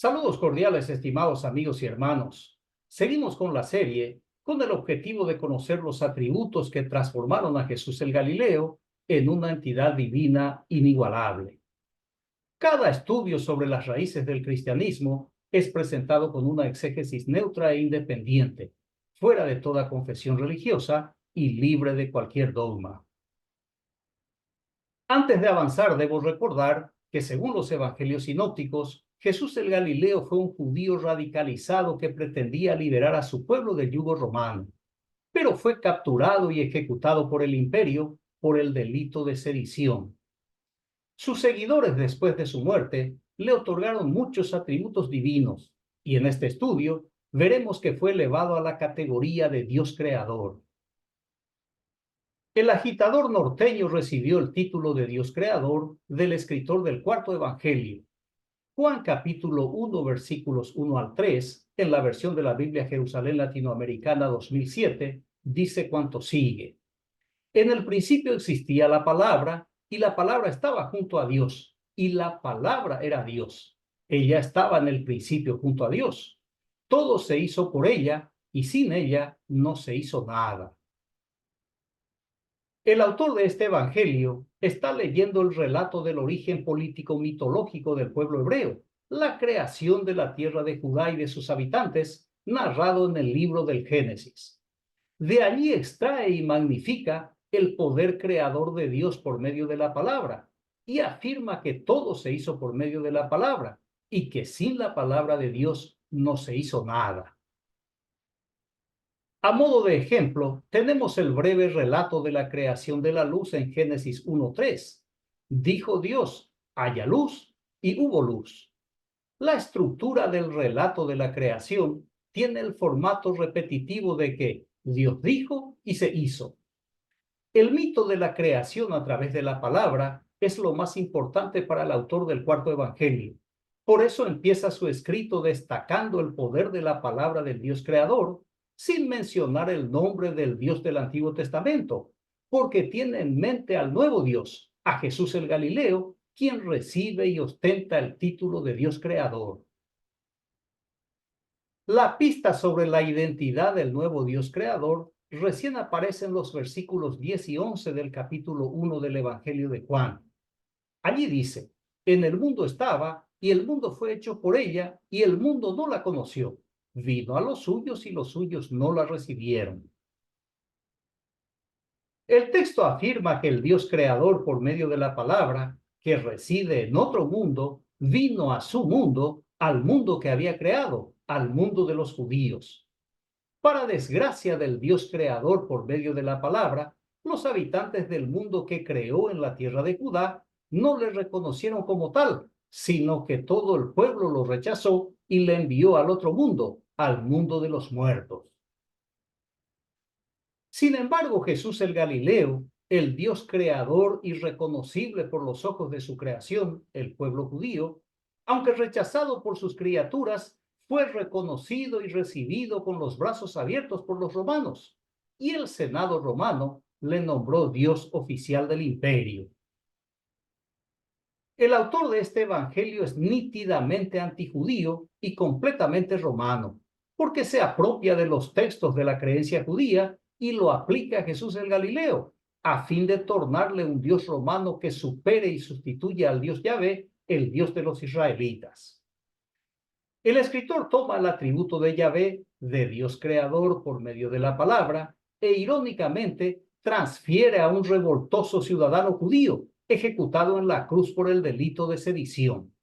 Saludos cordiales, estimados amigos y hermanos. Seguimos con la serie con el objetivo de conocer los atributos que transformaron a Jesús el Galileo en una entidad divina inigualable. Cada estudio sobre las raíces del cristianismo es presentado con una exégesis neutra e independiente, fuera de toda confesión religiosa y libre de cualquier dogma. Antes de avanzar, debo recordar que según los evangelios sinópticos, Jesús el Galileo fue un judío radicalizado que pretendía liberar a su pueblo del yugo romano, pero fue capturado y ejecutado por el imperio por el delito de sedición. Sus seguidores, después de su muerte, le otorgaron muchos atributos divinos, y en este estudio veremos que fue elevado a la categoría de Dios creador. El agitador norteño recibió el título de Dios creador del escritor del cuarto evangelio. Juan capítulo 1 versículos 1 al 3, en la versión de la Biblia Jerusalén Latinoamericana 2007, dice cuanto sigue. En el principio existía la palabra, y la palabra estaba junto a Dios, y la palabra era Dios. Ella estaba en el principio junto a Dios. Todo se hizo por ella, y sin ella no se hizo nada. El autor de este evangelio está leyendo el relato del origen político mitológico del pueblo hebreo, la creación de la tierra de Judá y de sus habitantes, narrado en el libro del Génesis. De allí extrae y magnifica el poder creador de Dios por medio de la palabra, y afirma que todo se hizo por medio de la palabra, y que sin la palabra de Dios no se hizo nada. A modo de ejemplo, tenemos el breve relato de la creación de la luz en Génesis 1:3. Dijo Dios, haya luz, y hubo luz. La estructura del relato de la creación tiene el formato repetitivo de que Dios dijo y se hizo. El mito de la creación a través de la palabra es lo más importante para el autor del cuarto evangelio. Por eso empieza su escrito destacando el poder de la palabra del Dios creador, sin mencionar el nombre del Dios del Antiguo Testamento, porque tiene en mente al nuevo Dios, a Jesús el Galileo, quien recibe y ostenta el título de Dios creador. La pista sobre la identidad del nuevo Dios creador recién aparece en los versículos 10 y 11 del capítulo 1 del Evangelio de Juan. Allí dice, en el mundo estaba, y el mundo fue hecho por ella, y el mundo no la conoció. Vino a los suyos, y los suyos no la recibieron. El texto afirma que el Dios creador, por medio de la palabra, que reside en otro mundo, vino a su mundo, al mundo que había creado, al mundo de los judíos. Para desgracia del Dios creador por medio de la palabra, los habitantes del mundo que creó en la tierra de Judá no le reconocieron como tal, sino que todo el pueblo lo rechazó y le envió al otro mundo, al mundo de los muertos. Sin embargo, Jesús el Galileo, el Dios creador y reconocible por los ojos de su creación, el pueblo judío, aunque rechazado por sus criaturas, fue reconocido y recibido con los brazos abiertos por los romanos, y el Senado romano le nombró Dios oficial del imperio. El autor de este evangelio es nítidamente antijudío y completamente romano, porque se apropia de los textos de la creencia judía y lo aplica a Jesús el Galileo, a fin de tornarle un Dios romano que supere y sustituya al Dios Yahvé, el Dios de los israelitas. El escritor toma el atributo de Yahvé, de Dios creador por medio de la palabra, e irónicamente transfiere a un revoltoso ciudadano judío, ejecutado en la cruz por el delito de sedición.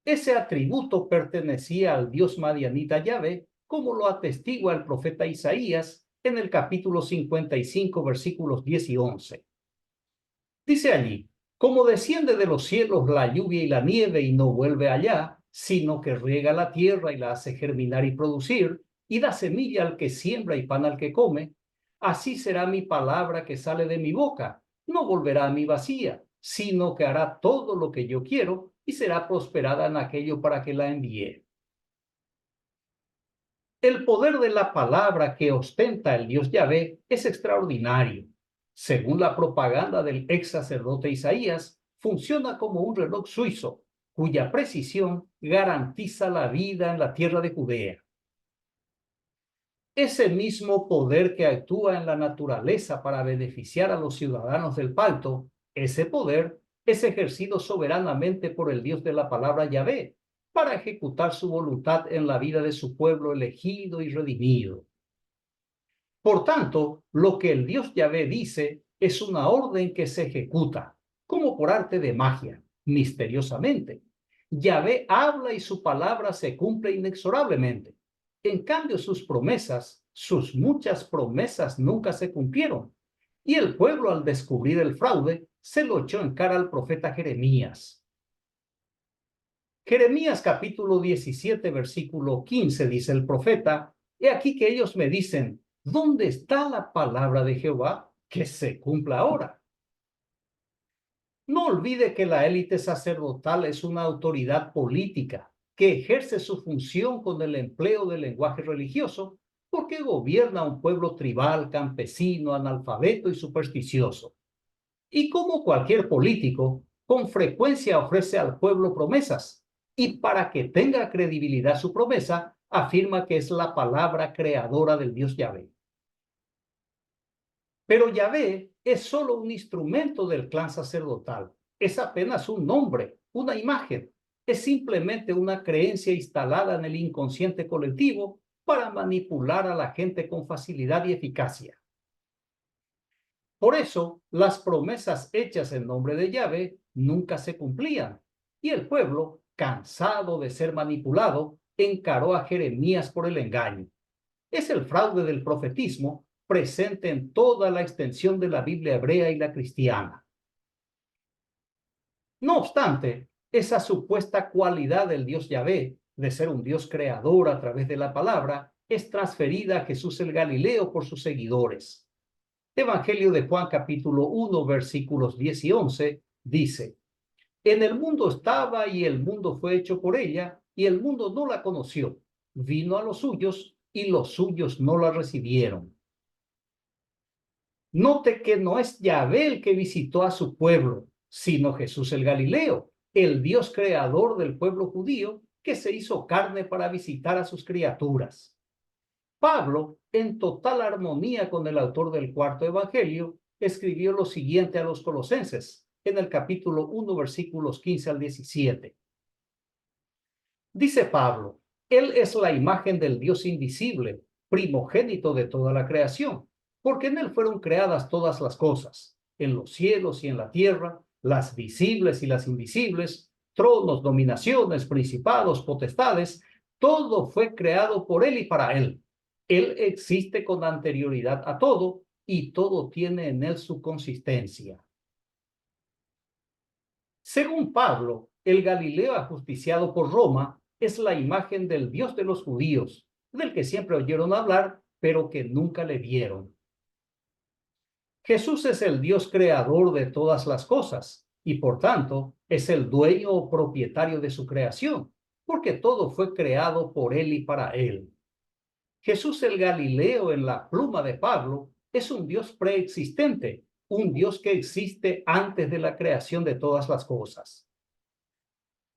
Ese atributo pertenecía al dios madianita Yahvé, como lo atestigua el profeta Isaías en el capítulo 55, versículos 10 y 11. Dice allí, como desciende de los cielos la lluvia y la nieve y no vuelve allá, sino que riega la tierra y la hace germinar y producir, y da semilla al que siembra y pan al que come, así será mi palabra que sale de mi boca. No volverá a mí vacía, sino que hará todo lo que yo quiero y será prosperada en aquello para que la envíe. El poder de la palabra que ostenta el Dios Yahvé es extraordinario. Según la propaganda del ex sacerdote Isaías, funciona como un reloj suizo. cuya precisión garantiza la vida en la tierra de Judea. Ese mismo poder que actúa en la naturaleza para beneficiar a los ciudadanos del pacto, ese poder es ejercido soberanamente por el Dios de la palabra Yahvé para ejecutar su voluntad en la vida de su pueblo elegido y redimido. Por tanto, lo que el Dios Yahvé dice es una orden que se ejecuta, como por arte de magia, misteriosamente. Yahvé habla y su palabra se cumple inexorablemente. En cambio, sus muchas promesas nunca se cumplieron. Y el pueblo, al descubrir el fraude, se lo echó en cara al profeta Jeremías. Jeremías capítulo 17, versículo 15, dice el profeta: He aquí que ellos me dicen, ¿dónde está la palabra de Jehová? Que se cumpla ahora. No olvide que la élite sacerdotal es una autoridad política que ejerce su función con el empleo del lenguaje religioso porque gobierna un pueblo tribal, campesino, analfabeto y supersticioso. Y como cualquier político, con frecuencia ofrece al pueblo promesas, y para que tenga credibilidad su promesa, afirma que es la palabra creadora del Dios Yahvé. Pero Yahvé es solo un instrumento del clan sacerdotal. Es apenas un nombre, una imagen. Es simplemente una creencia instalada en el inconsciente colectivo para manipular a la gente con facilidad y eficacia. Por eso, las promesas hechas en nombre de Yahvé nunca se cumplían, y el pueblo, cansado de ser manipulado, encaró a Jeremías por el engaño. Es el fraude del profetismo presente en toda la extensión de la Biblia hebrea y la cristiana. No obstante, esa supuesta cualidad del Dios Yahvé, de ser un Dios creador a través de la palabra, es transferida a Jesús el Galileo por sus seguidores. Evangelio de Juan capítulo 1, versículos 10 y 11, dice: En el mundo estaba y el mundo fue hecho por ella, y el mundo no la conoció. Vino a los suyos y los suyos no la recibieron. Note que no es Yahvé el que visitó a su pueblo, sino Jesús el Galileo, el Dios creador del pueblo judío, que se hizo carne para visitar a sus criaturas. Pablo, en total armonía con el autor del cuarto evangelio, escribió lo siguiente a los colosenses, en el capítulo 1, versículos 15 al 17. Dice Pablo: Él es la imagen del Dios invisible, primogénito de toda la creación, porque en Él fueron creadas todas las cosas, en los cielos y en la tierra, las visibles y las invisibles, tronos, dominaciones, principados, potestades, todo fue creado por Él y para Él. Él existe con anterioridad a todo y todo tiene en Él su consistencia. Según Pablo, el Galileo ajusticiado por Roma es la imagen del Dios de los judíos, del que siempre oyeron hablar, pero que nunca le vieron. Jesús es el Dios creador de todas las cosas y por tanto es el dueño o propietario de su creación, porque todo fue creado por Él y para Él. Jesús el Galileo, en la pluma de Pablo, es un Dios preexistente, un Dios que existe antes de la creación de todas las cosas.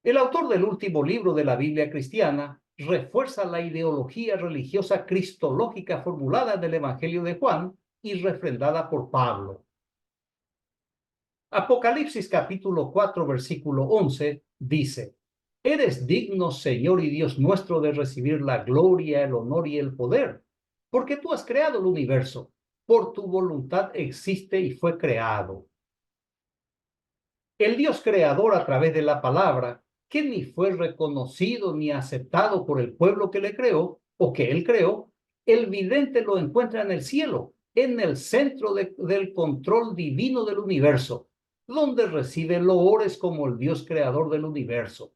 El autor del último libro de la Biblia cristiana refuerza la ideología religiosa cristológica formulada en el Evangelio de Juan y refrendada por Pablo. Apocalipsis capítulo 4, versículo 11 dice: Eres digno, Señor y Dios nuestro, de recibir la gloria, el honor y el poder, porque tú has creado el universo, por tu voluntad existe y fue creado. El Dios creador, a través de la palabra, que ni fue reconocido ni aceptado por el pueblo que le creó o que él creó, el vidente lo encuentra en el cielo, en el centro del control divino del universo, donde recibe loores como el Dios creador del universo.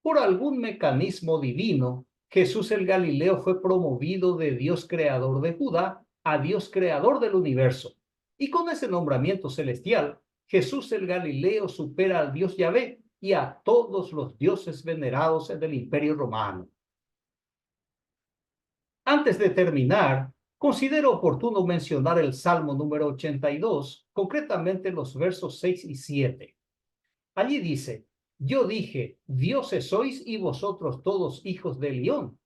Por algún mecanismo divino, Jesús el Galileo fue promovido de Dios creador de Judá a Dios creador del universo. Y con ese nombramiento celestial, Jesús el Galileo supera al Dios Yahvé y a todos los dioses venerados en el Imperio Romano. Antes de terminar, considero oportuno mencionar el Salmo número 82, concretamente los versos 6 y 7. Allí dice: Yo dije, dioses sois y vosotros todos hijos de Elión.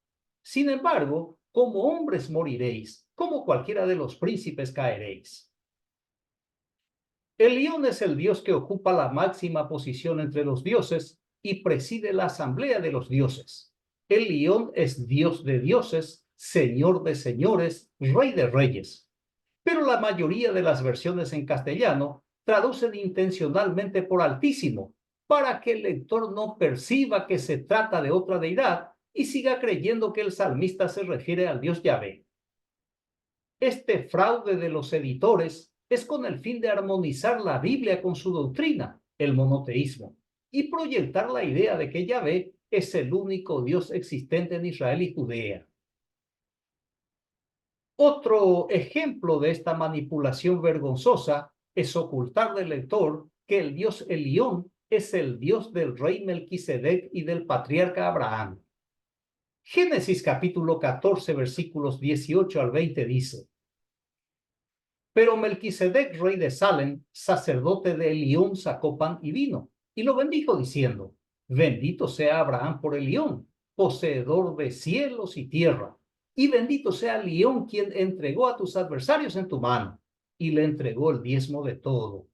Sin embargo, como hombres moriréis, como cualquiera de los príncipes caeréis. Elión es el dios que ocupa la máxima posición entre los dioses y preside la asamblea de los dioses. Elión es dios de dioses, señor de señores, rey de reyes. Pero la mayoría de las versiones en castellano traducen intencionalmente por Altísimo, para que el lector no perciba que se trata de otra deidad y siga creyendo que el salmista se refiere al Dios Yahvé. Este fraude de los editores es con el fin de armonizar la Biblia con su doctrina, el monoteísmo, y proyectar la idea de que Yahvé es el único Dios existente en Israel y Judea. Otro ejemplo de esta manipulación vergonzosa es ocultar del lector que el Dios Elión es el Dios del rey Melquisedec y del patriarca Abraham. Génesis capítulo 14, versículos 18 al 20 dice: Pero Melquisedec, rey de Salem, sacerdote de Elión, sacó pan y vino, y lo bendijo diciendo: Bendito sea Abraham por Elión, poseedor de cielos y tierra, y bendito sea Elión quien entregó a tus adversarios en tu mano, y le entregó el diezmo de todo.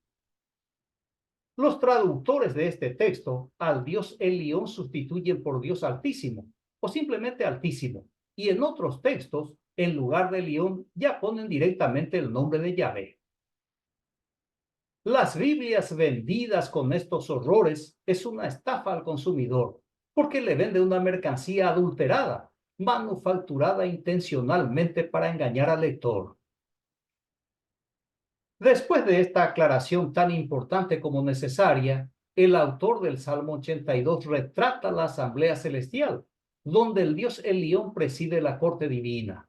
Los traductores de este texto al Dios Elión sustituyen por Dios Altísimo, o simplemente Altísimo, y en otros textos, en lugar de Elión, ya ponen directamente el nombre de Yahvé. Las Biblias vendidas con estos horrores es una estafa al consumidor, porque le vende una mercancía adulterada, manufacturada intencionalmente para engañar al lector. Después de esta aclaración tan importante como necesaria, el autor del Salmo 82 retrata la asamblea celestial, donde el dios Elión preside la corte divina,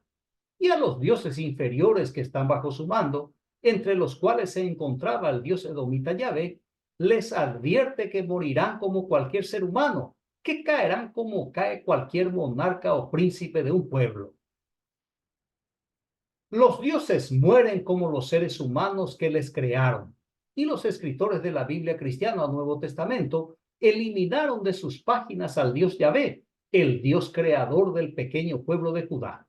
y a los dioses inferiores que están bajo su mando, entre los cuales se encontraba el dios edomita Yahvé, les advierte que morirán como cualquier ser humano, que caerán como cae cualquier monarca o príncipe de un pueblo. Los dioses mueren como los seres humanos que les crearon, y los escritores de la Biblia cristiana al Nuevo Testamento eliminaron de sus páginas al Dios Yahvé, el Dios creador del pequeño pueblo de Judá.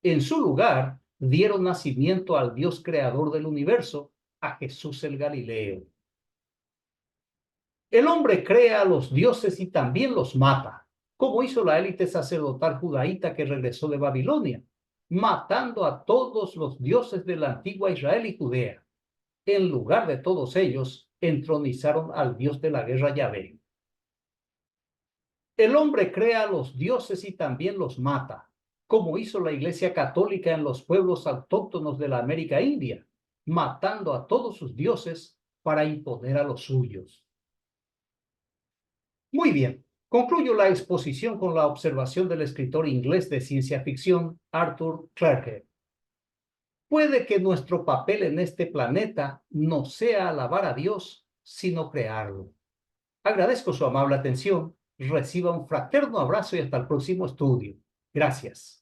En su lugar, dieron nacimiento al Dios creador del universo, a Jesús el Galileo. El hombre crea a los dioses y también los mata, como hizo la élite sacerdotal judaíta que regresó de Babilonia, matando a todos los dioses de la antigua Israel y Judea. En lugar de todos ellos, entronizaron al Dios de la guerra Yahvé. El hombre crea a los dioses y también los mata, como hizo la Iglesia Católica en los pueblos autóctonos de la América India, matando a todos sus dioses para imponer a los suyos. Muy bien, concluyo la exposición con la observación del escritor inglés de ciencia ficción, Arthur Clarke. Puede que nuestro papel en este planeta no sea alabar a Dios, sino crearlo. Agradezco su amable atención, reciba un fraterno abrazo y hasta el próximo estudio. Gracias.